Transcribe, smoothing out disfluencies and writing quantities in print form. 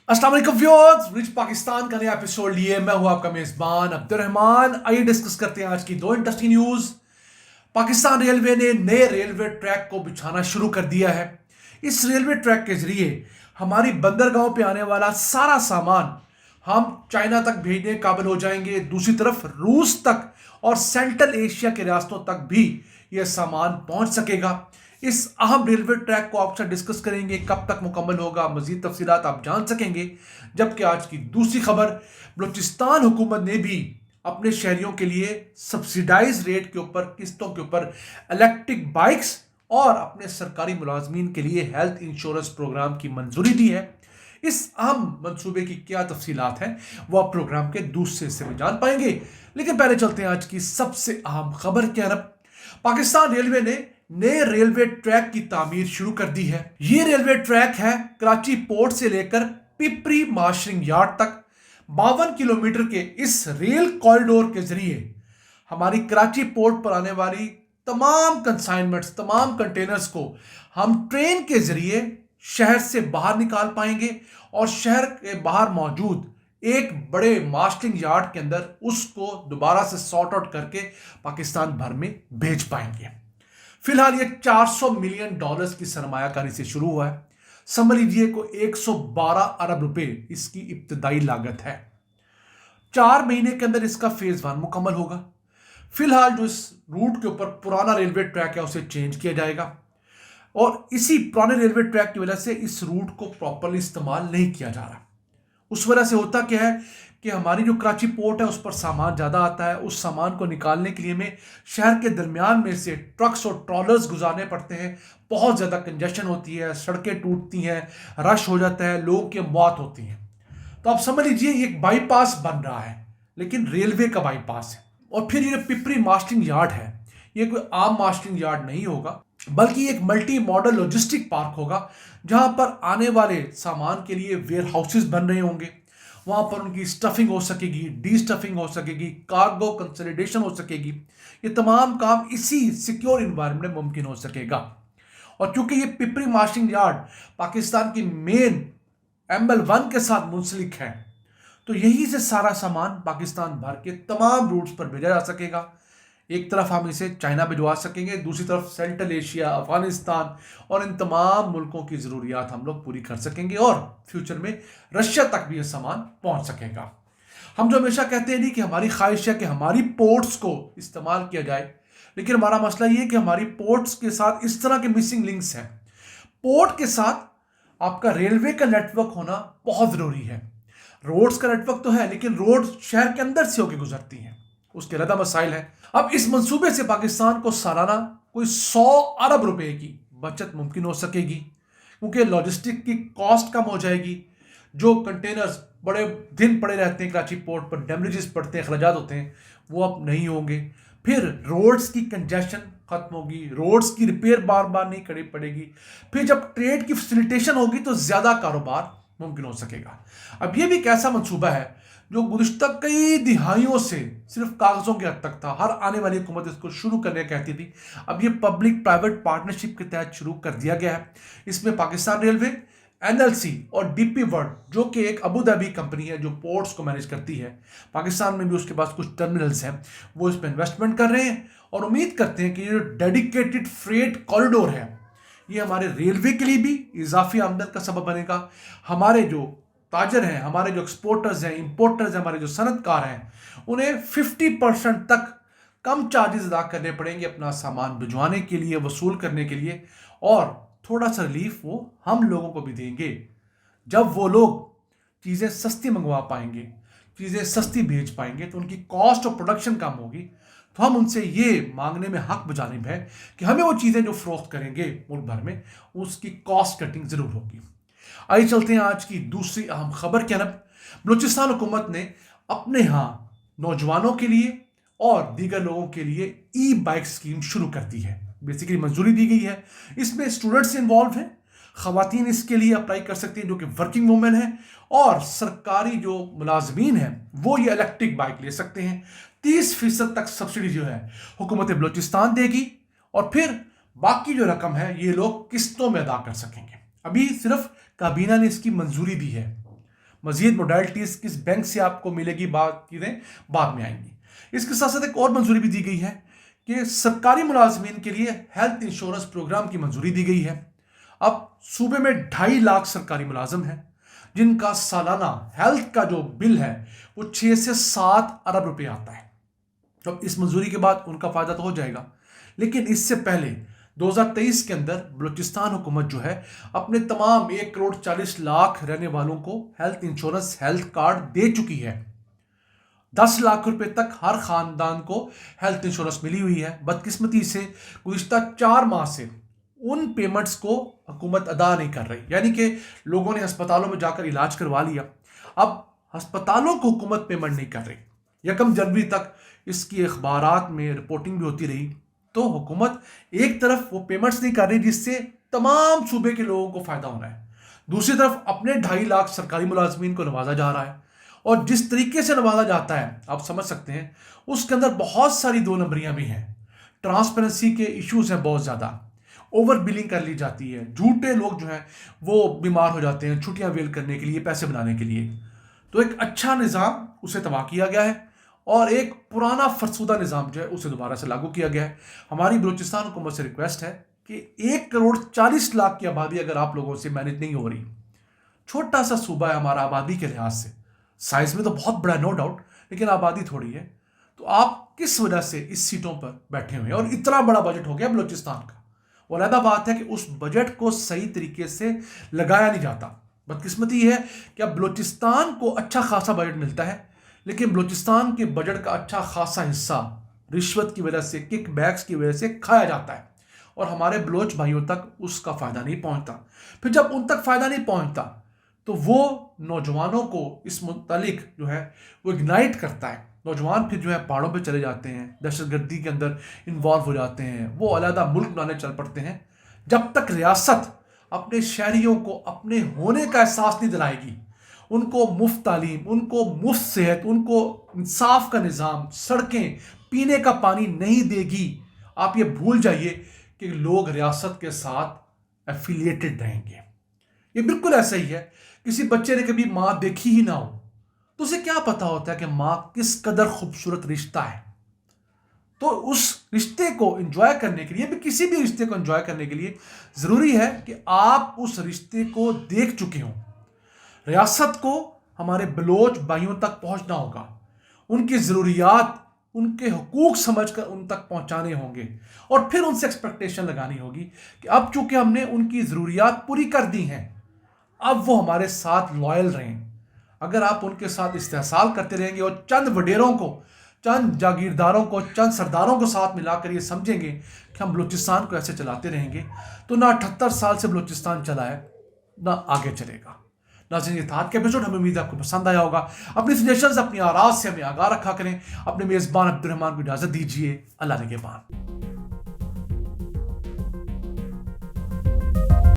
अस्सलाम वालेकुम viewers, rich Pakistan का नया एपिसोड लिए मैं हूं आपका मेजबान अब्दुर्रहमान। आइए डिस्कस करते हैं आज की दो इंटरेस्टिंग न्यूज। पाकिस्तान रेलवे ने नए रेलवे ट्रैक को बिछाना शुरू कर दिया है। इस रेलवे ट्रैक के जरिए हमारी बंदरगाहों पे आने वाला सारा सामान हम चाइना तक भेजने के काबिल हो जाएंगे। दूसरी तरफ रूस तक और सेंट्रल एशिया के रियासतों तक भी यह सामान पहुंच सकेगा। इस अहम रेलवे ट्रैक को आपसे डिस्कस करेंगे, कब तक मुकम्मल होगा, मजीद तफसीलात आप जान सकेंगे। जबकि आज की दूसरी खबर, बलूचिस्तान हुकूमत ने भी अपने शहरियों के लिए सब्सिडाइज रेट के ऊपर, किस्तों के ऊपर इलेक्ट्रिक बाइक्स और अपने सरकारी मुलाजमीन के लिए हेल्थ इंश्योरेंस प्रोग्राम की मंजूरी दी है। इस अहम मंसूबे की क्या तफसीलात हैं वो आप प्रोग्राम के दूसरे हिस्से में जान पाएंगे। लेकिन पहले चलते हैं आज की सबसे अहम खबर की तरफ। पाकिस्तान रेलवे ने नए रेलवे ट्रैक की तामीर शुरू कर दी है। ये रेलवे ट्रैक है कराची पोर्ट से लेकर पिपरी मार्शलिंग यार्ड तक। 52 किलोमीटर के इस रेल कॉरिडोर के जरिए हमारी कराची पोर्ट पर आने वाली तमाम कंसाइनमेंट्स, तमाम कंटेनर्स को हम ट्रेन के जरिए शहर से बाहर निकाल पाएंगे और शहर के बाहर मौजूद एक बड़े मार्शलिंग यार्ड के अंदर उसको दोबारा से सॉर्ट आउट करके पाकिस्तान भर में भेज पाएंगे। फिलहाल ये 400 मिलियन डॉलर्स की सरमायाकारी से शुरू हुआ है। समझ लीजिए को 112 अरब रुपए इसकी इब्तदाई लागत है। 4 महीने के अंदर इसका फेज 1 मुकम्मल होगा। फिलहाल जो इस रूट के ऊपर पुराना रेलवे ट्रैक है उसे चेंज किया जाएगा और इसी पुराने रेलवे ट्रैक की वजह से इस रूट को प्रॉपरली इस्तेमाल नहीं किया जा रहा। उस वजह से होता क्या है कि हमारी जो कराची पोर्ट है उस पर सामान ज़्यादा आता है। उस सामान को निकालने के लिए हमें शहर के दरमियान में से ट्रक्स और ट्रॉलर्स गुजारने पड़ते हैं। बहुत ज़्यादा कंजेशन होती है, सड़कें टूटती हैं, रश हो जाता है, लोगों की मौत होती है। तो आप समझ लीजिए ये एक बाईपास बन रहा है, लेकिन रेलवे का बाईपास है। और फिर ये पिपरी मार्शलिंग यार्ड है, ये कोई आम मार्शलिंग यार्ड नहीं होगा, बल्कि एक मल्टी मॉडल लॉजिस्टिक पार्क होगा जहां पर आने वाले सामान के लिए वेयर हाउसेस बन रहे होंगे। वहां पर उनकी स्टफिंग हो सकेगी, डी स्टफिंग हो सकेगी, कार्गो कंसोलिडेशन हो सकेगी। ये तमाम काम इसी सिक्योर इन्वायरमेंट में मुमकिन हो सकेगा। और चूंकि ये पिपरी मार्शलिंग यार्ड पाकिस्तान की मेन ML1 के साथ मुंसलिक है, तो यही से सारा सामान पाकिस्तान भर के तमाम रूट्स पर भेजा जा सकेगा। एक तरफ हम इसे चाइना भिजवा सकेंगे, दूसरी तरफ सेंट्रल एशिया, अफगानिस्तान और इन तमाम मुल्कों की ज़रूरियात हम लोग पूरी कर सकेंगे और फ्यूचर में रशिया तक भी यह सामान पहुंच सकेगा। हम जो हमेशा कहते हैं नहीं कि हमारी ख्वाहिश है कि हमारी पोर्ट्स को इस्तेमाल किया जाए, लेकिन हमारा मसला ये है कि हमारी पोर्ट्स के साथ इस तरह के मिसिंग लिंक्स हैं। पोर्ट के साथ आपका रेलवे का नेटवर्क होना बहुत ज़रूरी है। रोड्स का नेटवर्क तो है, लेकिन रोड शहर के अंदर से होकर गुजरती हैं, उसके ज़्यादा मसाइल हैं। अब इस मंसूबे से पाकिस्तान को सालाना कोई 100 अरब रुपए की बचत मुमकिन हो सकेगी, क्योंकि लॉजिस्टिक की कॉस्ट कम हो जाएगी। जो कंटेनर्स बड़े दिन पड़े रहते हैं कराची पोर्ट पर, डैमेजेस पड़ते हैं, अखराजात होते हैं, वो अब नहीं होंगे। फिर रोड्स की कंजेशन खत्म होगी, रोड्स की रिपेयर बार बार नहीं करनी पड़ेगी। फिर जब ट्रेड की फैसिलिटेशन होगी तो ज़्यादा कारोबार मुमकिन हो सकेगा। अब ये भी एक ऐसा मंसूबा है जो गुज़िश्ता कई दिहाइयों से सिर्फ कागज़ों के हद तक था। हर आने वाली हुकूमत इसको शुरू करने कहती थी। अब ये पब्लिक प्राइवेट पार्टनरशिप के तहत शुरू कर दिया गया है। इसमें पाकिस्तान रेलवे, NLC और DP वर्ल्ड, जो कि एक अबू धाबी कंपनी है जो पोर्ट्स को मैनेज करती है, पाकिस्तान में भी उसके पास कुछ टर्मिनल्स हैं, वो इसमें इन्वेस्टमेंट कर रहे हैं और उम्मीद करते हैं कि ये जो डेडिकेटेड फ्रेट कॉरिडोर है ये हमारे रेलवे के लिए भी इजाफी आमदन का सबब बनेगा। हमारे जो ताजर हैं, हमारे जो एक्सपोर्टर्स हैं, इंपोर्टर्स हैं, हमारे जो सनतकार हैं, उन्हें 50% तक कम चार्जेस अदा करने पड़ेंगे अपना सामान भिजवाने के लिए, वसूल करने के लिए, और थोड़ा सा रिलीफ वो हम लोगों को भी देंगे। जब वो लोग चीज़ें सस्ती मंगवा पाएंगे, चीज़ें सस्ती भेज पाएंगे, तो उनकी कॉस्ट ऑफ प्रोडक्शन कम होगी। तो हम उनसे ये मांगने में हक बजानिब है कि हमें वो चीज़ें जो फरोख्त करेंगे मुल्क भर में, उसकी कॉस्ट कटिंग ज़रूर होगी। आइए चलते हैं आज की दूसरी अहम खबर की तरफ। बलूचिस्तान हुकूमत ने अपने यहाँ नौजवानों के लिए और दीगर लोगों के लिए ई-बाइक स्कीम शुरू कर दी है। बेसिकली मंजूरी दी गई है। इसमें स्टूडेंट्स इन्वॉल्व हैं, ख़वातीन इसके लिए अप्लाई कर सकती हैं जो कि वर्किंग वूमेन हैं, और सरकारी जो मुलाजमीन हैं वो ये इलेक्ट्रिक बाइक ले सकते हैं। 30% तक सब्सिडी जो है हुकूमत बलूचिस्तान देगी और फिर बाकी जो रकम है ये लोग किस्तों में अदा कर सकेंगे। अभी सिर्फ काबीना ने इसकी मंजूरी दी है। مزید موڈیلٹیز کس بینک سے آپ کو ملے گی چیزیں بعد میں آئیں گی. اس کے ساتھ ساتھ ایک اور منظوری بھی دی گئی ہے کہ سرکاری ملازمین کے لیے ہیلتھ انشورنس پروگرام کی منظوری دی گئی ہے. اب صوبے میں 2.5 لاکھ سرکاری ملازم ہیں جن کا سالانہ ہیلتھ کا جو بل ہے وہ 6 سے 7 ارب روپے آتا ہے. تو اس منظوری کے بعد ان کا فائدہ تو ہو جائے گا، لیکن اس سے پہلے 2023 کے اندر بلوچستان حکومت جو ہے اپنے تمام 1.40 کروڑ رہنے والوں کو ہیلتھ انشورنس ہیلتھ کارڈ دے چکی ہے. 10 لاکھ روپے تک ہر خاندان کو ہیلتھ انشورنس ملی ہوئی ہے. بدقسمتی سے گزشتہ 4 ماہ سے ان پیمنٹس کو حکومت ادا نہیں کر رہی، یعنی کہ لوگوں نے ہسپتالوں میں جا کر علاج کروا لیا، اب ہسپتالوں کو حکومت پیمنٹ نہیں کر رہی. 1 جنوری تک اس کی اخبارات میں رپورٹنگ بھی ہوتی رہی. تو حکومت ایک طرف وہ پیمنٹس نہیں کر رہی جس سے تمام صوبے کے لوگوں کو فائدہ ہونا ہے، دوسری طرف اپنے 2.5 لاکھ سرکاری ملازمین کو نوازا جا رہا ہے. اور جس طریقے سے نوازا جاتا ہے آپ سمجھ سکتے ہیں اس کے اندر بہت ساری 2 نمبریاں بھی ہیں. ٹرانسپیرنسی کے ایشوز ہیں بہت زیادہ، اوور بلنگ کر لی جاتی ہے، جھوٹے لوگ جو ہیں وہ بیمار ہو جاتے ہیں چھٹیاں ویل کرنے کے لیے، پیسے بنانے کے لیے. تو ایک اچھا نظام اسے تباہ کیا گیا ہے اور ایک پرانا فرسودہ نظام جو ہے اسے دوبارہ سے لاگو کیا گیا ہے. ہماری بلوچستان حکومت سے ریکویسٹ ہے کہ 1.40 کروڑ کی آبادی اگر آپ لوگوں سے مینج نہیں ہو رہی، چھوٹا سا صوبہ ہے ہمارا آبادی کے لحاظ سے، سائز میں تو بہت بڑا نو ڈاؤٹ، لیکن آبادی تھوڑی ہے، تو آپ کس وجہ سے اس سیٹوں پر بیٹھے ہوئے ہیں؟ اور اتنا بڑا بجٹ ہو گیا بلوچستان کا. وہ علیحدہ بات ہے کہ اس بجٹ کو صحیح طریقے سے لگایا نہیں جاتا. بدقسمتی یہ ہے کہ اب بلوچستان کو اچھا خاصا بجٹ ملتا ہے، لیکن بلوچستان کے بجٹ کا اچھا خاصا حصہ رشوت کی وجہ سے، کک بیکس کی وجہ سے کھایا جاتا ہے اور ہمارے بلوچ بھائیوں تک اس کا فائدہ نہیں پہنچتا. پھر جب ان تک فائدہ نہیں پہنچتا تو وہ نوجوانوں کو اس متعلق جو ہے وہ اگنائٹ کرتا ہے. نوجوان پھر جو ہے پہاڑوں پہ چلے جاتے ہیں، دہشت گردی کے اندر انوالو ہو جاتے ہیں، وہ علیحدہ ملک بنانے چل پڑتے ہیں. جب تک ریاست اپنے شہریوں کو اپنے ہونے کا احساس نہیں دلائے گی، ان کو مفت تعلیم، ان کو مفت صحت، ان کو انصاف کا نظام، سڑکیں، پینے کا پانی نہیں دے گی، آپ یہ بھول جائیے کہ لوگ ریاست کے ساتھ ایفیلیٹڈ رہیں گے. یہ بالکل ایسا ہی ہے، کسی بچے نے کبھی ماں دیکھی ہی نہ ہو تو اسے کیا پتا ہوتا ہے کہ ماں کس قدر خوبصورت رشتہ ہے. تو اس رشتے کو انجوائے کرنے کے لیے بھی، کسی بھی رشتے کو انجوائے کرنے کے لیے ضروری ہے کہ آپ اس رشتے کو دیکھ چکے ہوں. ریاست کو ہمارے بلوچ بھائیوں تک پہنچنا ہوگا، ان کی ضروریات، ان کے حقوق سمجھ کر ان تک پہنچانے ہوں گے، اور پھر ان سے ایکسپیکٹیشن لگانی ہوگی کہ اب چونکہ ہم نے ان کی ضروریات پوری کر دی ہیں، اب وہ ہمارے ساتھ لائل رہیں. اگر آپ ان کے ساتھ استحصال کرتے رہیں گے اور چند وڈیروں کو، چند جاگیرداروں کو، چند سرداروں کو ساتھ ملا کر یہ سمجھیں گے کہ ہم بلوچستان کو ایسے چلاتے رہیں گے، تو نہ 78 سال سے بلوچستان چلا ہے نہ آگے چلے گا. ناظرین، یہ تھا آج کا ایپیسوڈ، ہمیں امید ہے آپ کو پسند آیا ہوگا. اپنی سجیشنز، اپنی آراء سے ہمیں آگاہ رکھا کریں. اپنے میزبان عبد الرحمان کو اجازت دیجیے. اللہ نگہبان.